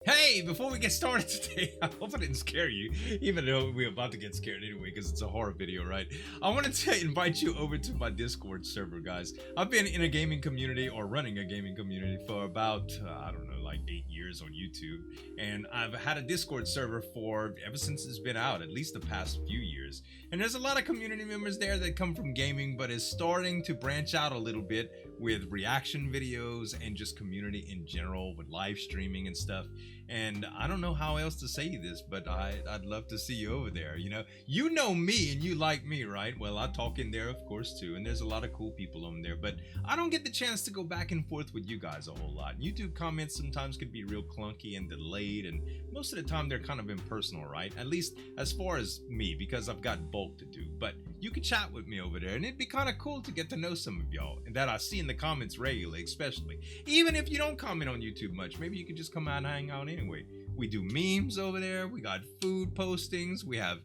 Hey, before we get started today, I hope I didn't scare you, even though we're about to get scared anyway, because it's a horror video, right? I wanted to invite you over to my Discord server, guys. I've been in a gaming community, or running a gaming community, for about, I don't know, like 8 years on YouTube. And I've had a Discord server for, ever since it's been out, at least the past few years. And there's a lot of community members there that come from gaming, but is starting to branch out a little bit with reaction videos and just community in general, with live streaming and stuff. And I don't know how else to say this, but I'd love to see you over there. You know me and you like me, right? Well, I talk in there, of course, too. And there's a lot of cool people on there, but I don't get the chance to go back and forth with you guys a whole lot. YouTube comments sometimes could be real clunky and delayed, and most of the time they're kind of impersonal, right? At least as far as me, because I've got bulk to do. But you can chat with me over there, and it'd be kind of cool to get to know some of y'all, and that I see in the comments regularly, especially. Even if you don't comment on YouTube much, maybe you could just come out and hang out anyway. We do memes over there, we got food postings, we have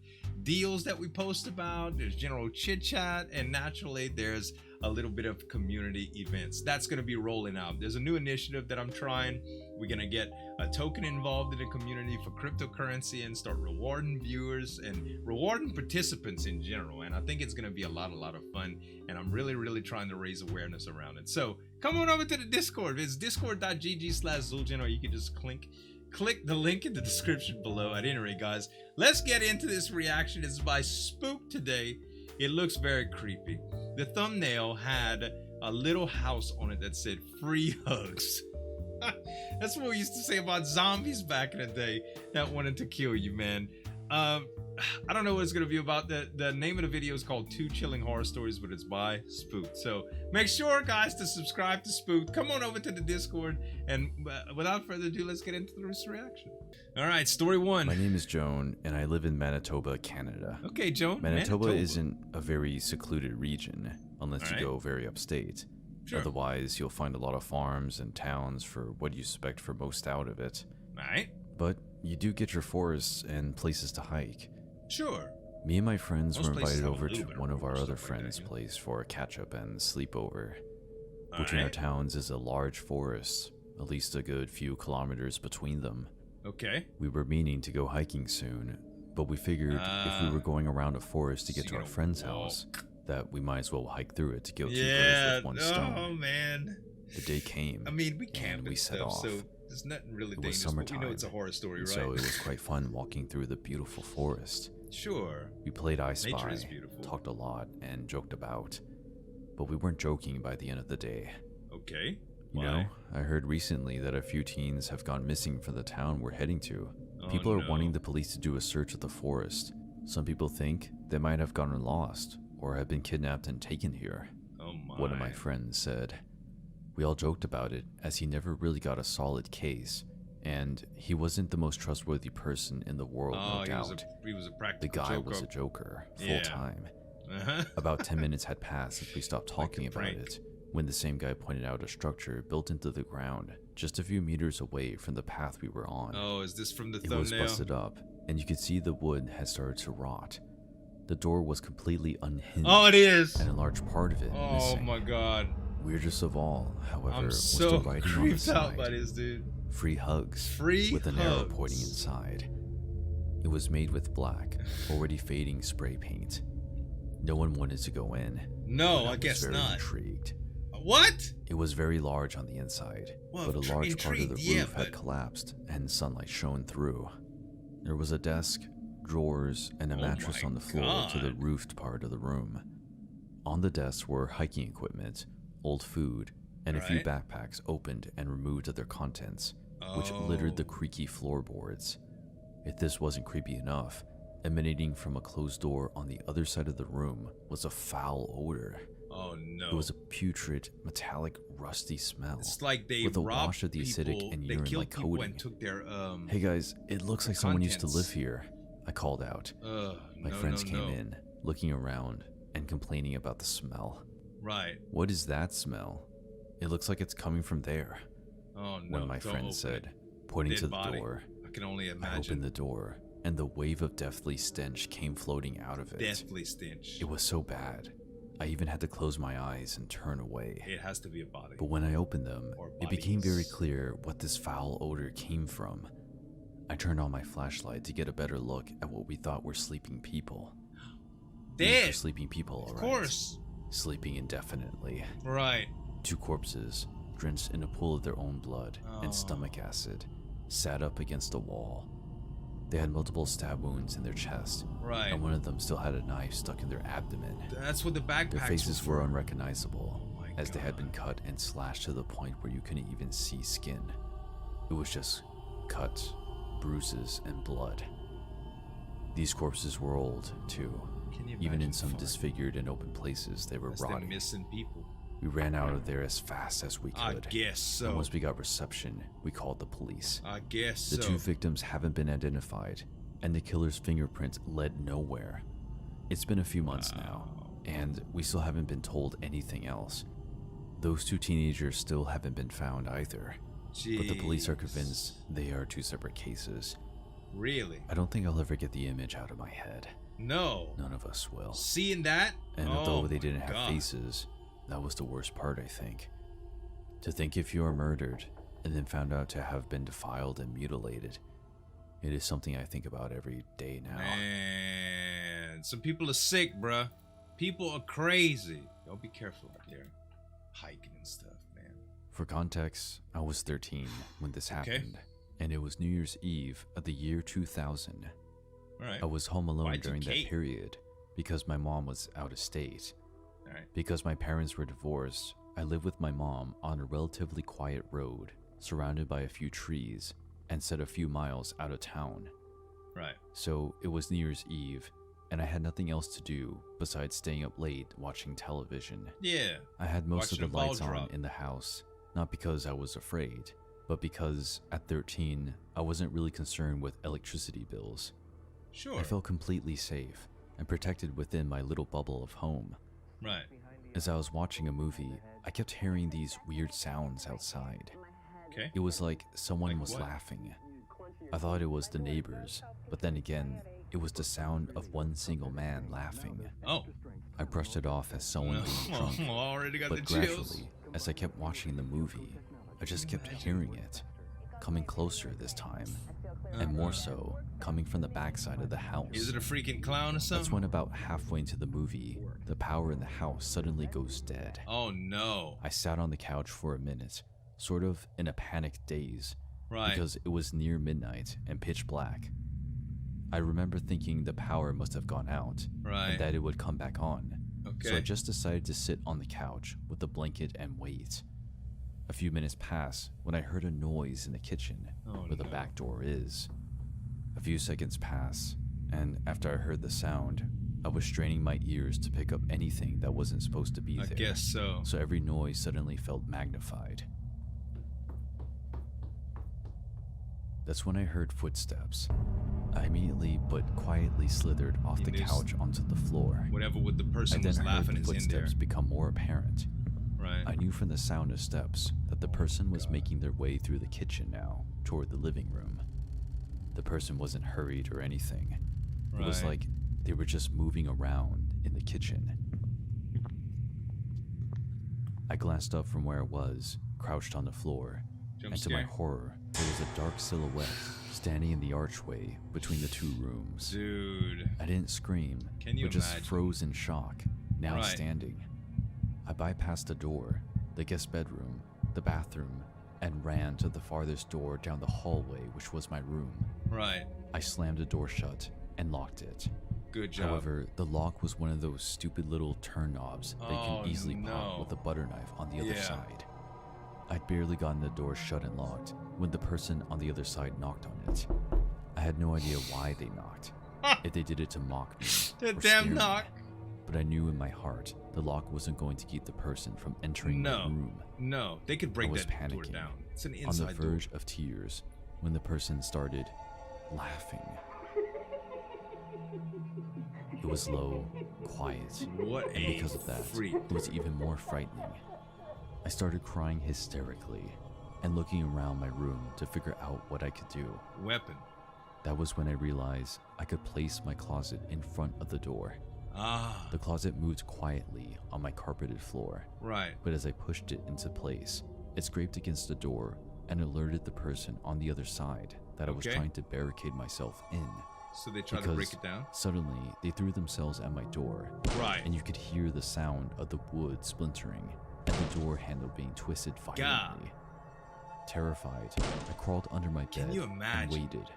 deals that we post about, there's general chit chat, and naturally there's a little bit of community events. That's going to be rolling out. There's a new initiative that I'm trying. We're going to get a token involved in the community for cryptocurrency and start rewarding viewers and rewarding participants in general. And I think it's going to be a lot of fun. And I'm really trying to raise awareness around it. So come on over to the Discord. It's discord.gg/Zueljin, or you can just click the link in the description below. At any rate, guys, let's get into this reaction. It's by Spooked today. It looks very creepy. The thumbnail had a little house on it that said free hugs. That's what we used to say about zombies back in the day that wanted to kill you, man. I don't know what it's going to be about. The name of the video is called 2 Chilling Horror Stories, but it's by Spooked. So make sure, guys, to subscribe to Spooked. Come on over to the Discord. And without further ado, let's get into this reaction. All right, story 1. My name is Joan, and I live in Manitoba, Canada. Okay, Joan. Manitoba isn't a very secluded region, unless you go very upstate. Sure. Otherwise, you'll find a lot of farms and towns for what you expect for most out of it. All right. But you do get your forests and places to hike. Sure. Me and my friends were invited over to one of our other like friends' that, place for a catch-up and sleepover. All Between our right. towns is a large forest, at least a good few kilometers between them. Okay. We were meaning to go hiking soon, but we figured if we were going around a forest to get to our friend's house, that we might as well hike through it to kill 2 birds with one stone. Oh, man. The day came. I mean, we camped and we and set stuff, off. so there's nothing really It was dangerous, but we summertime, know it's a horror story, right? So it was quite fun walking through the beautiful forest. Sure. We played I Spy, Nature is beautiful. talked a lot, and joked about. But we weren't joking by the end of the day. Okay. You know, I heard recently that a few teens have gone missing from the town we're heading to. People are wanting the police to do a search of the forest. Some people think they might have gotten lost or have been kidnapped and taken here. Oh my. One of my friends said. We all joked about it, as he never really got a solid case, and he wasn't the most trustworthy person in the world, no doubt. He was a The practical guy joker. was a joker, full Yeah. time. Uh-huh. About 10 minutes had passed since we stopped talking about prank. it, when the same guy pointed out a structure built into the ground, just a few meters away from the path we were on. Oh, is this from the It thumbnail? was busted up, and you could see the wood had started to rot. The door was completely unhinged, Oh, it is. and a large part of it Oh missing. my god. Weirdest of all, however, I'm was so the writing on the creeped out by side. this, dude. Free hugs, Free with an arrow hugs. pointing inside. It was made with black, already fading spray paint. No one wanted to go in. No, but I was guess very not. Intrigued. What? It was very large on the inside, Well, but a large part of the intrigued, yeah, roof had but- collapsed and sunlight shone through. There was a desk, drawers, and a Oh mattress my on the floor to the God. roofed part of the room. On the desk were hiking equipment, old food, and a few Right. backpacks opened and removed of their contents, which littered the Oh. creaky floorboards. If this wasn't creepy enough, emanating from a closed door on the other side of the room was a foul odor. Oh no. It was a putrid, metallic, rusty smell. It's like they with a robbed wash of the acidic people, and they killed urine-like people coating. and took their Hey guys, it looks like someone used to live contents. here, I called out. My no, friends no, came no. in, looking around and complaining about the smell. Right. What is that smell? It looks like it's coming from there, Oh no. one of my don't friends open it. said, pointing Dead to the body. door. I can only I imagine. opened the door, and the wave of deathly stench came floating out of it. Deathly stench. It was so bad, I even had to close my eyes and turn away. It has to be a body. But when I opened them, Or it became very bodies. clear what this foul odor came from. I turned on my flashlight to get a better look at what we thought were sleeping people. These were Dead. sleeping people, all Of right. course. Sleeping indefinitely. Right. 2 corpses, drenched in a pool of their own blood and stomach acid, sat up against a wall. They had multiple stab wounds in their chest, Right. and one of them still had a knife stuck in their abdomen. That's what the backpacks Their faces were were for. unrecognizable, my as they had God. been cut and slashed to the point where you couldn't even see skin. It was just cuts, bruises, and blood. These corpses were old, too. Can you Even in imagine some fun? disfigured and open places, they were That's them rotting. missing people. We ran out of there as fast as we I could. guess so. And once we got reception, we called the police. I guess The so. 2 victims haven't been identified, and the killer's fingerprints led nowhere. It's been a few months now, and we still haven't been told anything else. Those 2 teenagers still haven't been found either. But the police are convinced they are 2 separate cases. Really? I don't think I'll ever get the image out of my head. No. None of us will. Seeing that? And Oh although they my didn't have God. faces, that was the worst part, I think. To think if you are murdered and then found out to have been defiled and mutilated, it is something I think about every day now. Man, some people are sick, bruh. People are crazy. Y'all be careful out there. Hiking and stuff, man. For context, I was 13 when this Okay. happened, and it was New Year's Eve of the year 2000. Alright. I was home alone during Y2K. that period because my mom was out of state. Alright. Because my parents were divorced, I lived with my mom on a relatively quiet road, surrounded by a few trees, and set a few miles out of town. Right. So it was New Year's Eve, and I had nothing else to do besides staying up late watching television. Yeah. I had most Watching of the a ball lights on drop. in the house, not because I was afraid, but because at 13, I wasn't really concerned with electricity bills. Sure. I felt completely safe and protected within my little bubble of home. Right. As I was watching a movie, I kept hearing these weird sounds outside. Okay. It was like someone Like was what? laughing. I thought it was the neighbors, but then again, it was the sound of one single man laughing. Oh. I brushed it off as someone being drunk, I already got but the chills. gradually, as I kept watching the movie, I just kept hearing it, coming closer this time, and more so, coming from the backside of the house. Is it a freaking clown or something? That's when about halfway into the movie, the power in the house suddenly goes dead. Oh no. I sat on the couch for a minute, sort of in a panic daze, Right. because it was near midnight and pitch black. I remember thinking the power must have gone out, Right. and that it would come back on. Okay. So I just decided to sit on the couch with a blanket and wait. A few minutes passed when I heard a noise in the kitchen, Oh, where the no. back door is. A few seconds passed, and after I heard the sound, I was straining my ears to pick up anything that wasn't supposed to be I there. guess so. So every noise suddenly felt magnified. That's when I heard footsteps. I immediately but quietly slithered off the There's- couch onto the floor. Whatever with the I person then was heard laughing the is in there. footsteps become more apparent. Right. I knew from the sound of steps that the person was making their way through the kitchen now, toward the living room. The person wasn't hurried or anything. It was Right. like they were just moving around in the kitchen. I glanced up from where I was, crouched on the floor, Jump and to my scare? horror, there was a dark silhouette standing in the archway between the 2 rooms. Dude. I didn't scream, Can you but just imagine? froze in shock, now Right. standing. I bypassed the door, the guest bedroom, the bathroom, and ran to the farthest door down the hallway, which was my room. Right. I slammed the door shut and locked it. Good job. However, the lock was one of those stupid little turn knobs that you Oh, can easily no. pop with a butter knife on the other Yeah. side. I'd barely gotten the door shut and locked when the person on the other side knocked on it. I had no idea why they knocked, if they did it to mock me That or damn scare me. knock. But I knew in my heart the lock wasn't going to keep the person from entering No. the room. No. They could I break was that door panicking, down. It's an on the inside door. verge of tears, when the person started laughing. It was low, quiet, What and a because of that, freak. it was even more frightening. I started crying hysterically and looking around my room to figure out what I could do. Weapon. That was when I realized I could place my closet in front of the door. Ah. The closet moved quietly on my carpeted floor, Right. but as I pushed it into place, it scraped against the door and alerted the person on the other side. that I was trying to barricade myself in. So they tried to break it down? Suddenly, they threw themselves at my door. Right. And you could hear the sound of the wood splintering and the door handle being twisted violently. God. Terrified, I crawled under my bed and waited.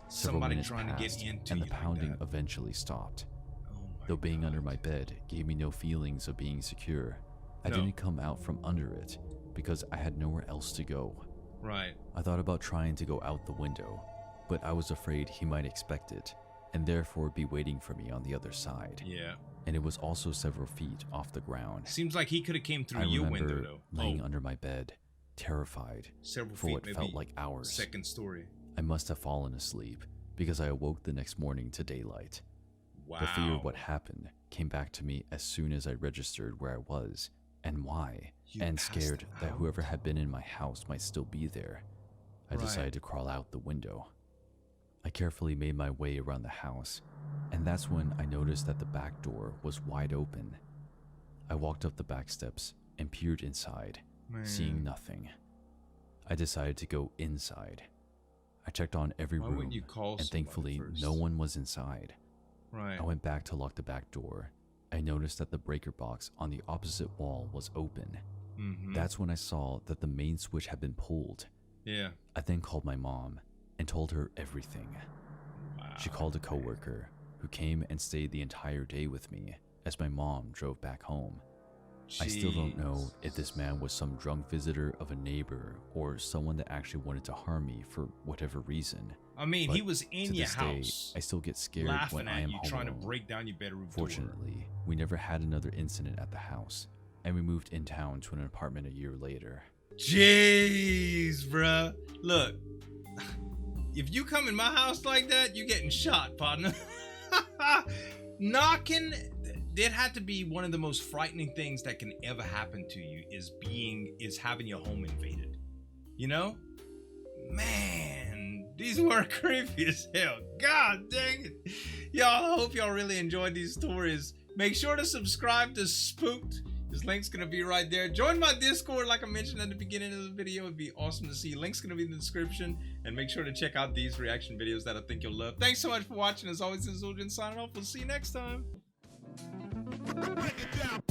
Several minutes passed, and the pounding eventually stopped. Though being under my bed gave me no feelings of being secure, I didn't come out from under it because I had nowhere else to go. Right. I thought about trying to go out the window, but I was afraid he might expect it and therefore be waiting for me on the other side. Yeah. And it was also several feet off the ground. Seems like he could have came through your window, though. Laying under my bed, terrified, several for feet, what felt like hours. Second story. I must have fallen asleep because I awoke the next morning to daylight. Wow. The fear of what happened came back to me as soon as I registered where I was and why, and scared that whoever had been in my house might still be there. I decided to crawl out the window. I carefully made my way around the house, and that's when I noticed that the back door was wide open. I walked up the back steps and peered inside, seeing nothing. I decided to go inside. I checked on every room, and thankfully no one was inside. Right. I went back to lock the back door. I noticed that the breaker box on the opposite wall was open. That's when I saw that the main switch had been pulled. Yeah. I then called my mom and told her everything. Wow. She called a coworker who came and stayed the entire day with me as my mom drove back home. I still don't know if this man was some drunk visitor of a neighbor or someone that actually wanted to harm me for whatever reason. I mean, but he was in your house. I still get scared when I am home trying to alone. break down your bedroom door. Fortunately, we never had another incident at the house, and we moved in town to an apartment a year later. Jeez, bruh. Look, if you come in my house like that, you getting shot, partner. Knocking, it had to be one of the most frightening things that can ever happen to you is having your home invaded. You know? Man, these were creepy as hell. God dang it. Y'all, I hope y'all really enjoyed these stories. Make sure to subscribe to Spooked. His link's gonna be right there. Join my Discord like I mentioned at the beginning of the video. It'd be awesome to see. Link's gonna be in the description. And make sure to check out these reaction videos that I think you'll love. Thanks so much for watching. As always, this is Zueljin signing off. We'll see you next time. Break it down.